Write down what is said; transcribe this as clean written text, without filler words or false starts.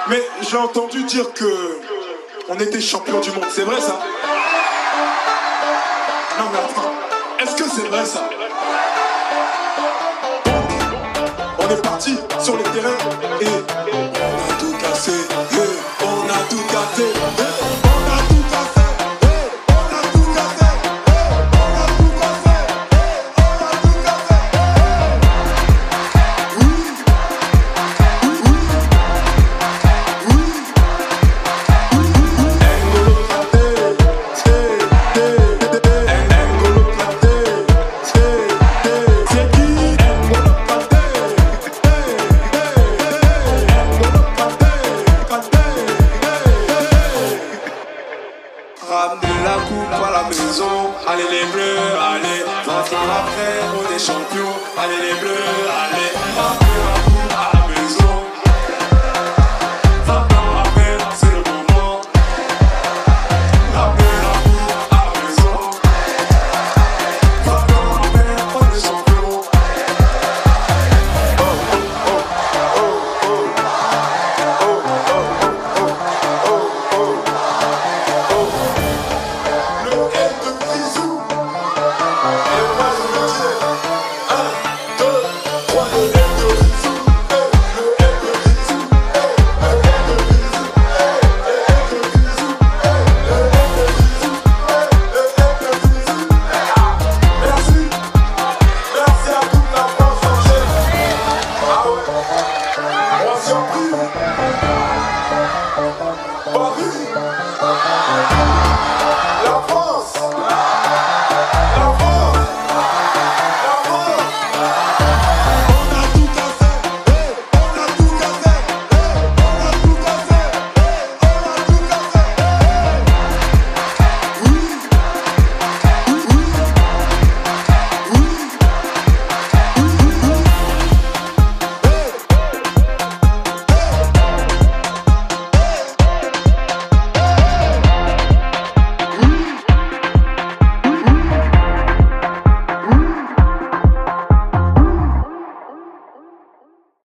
Mais j'ai entendu dire que on était champion du monde, c'est vrai ça? Non mais attends, est-ce que c'est vrai ça? On est parti sur les terrains et on a tout cassé, on a tout cassé.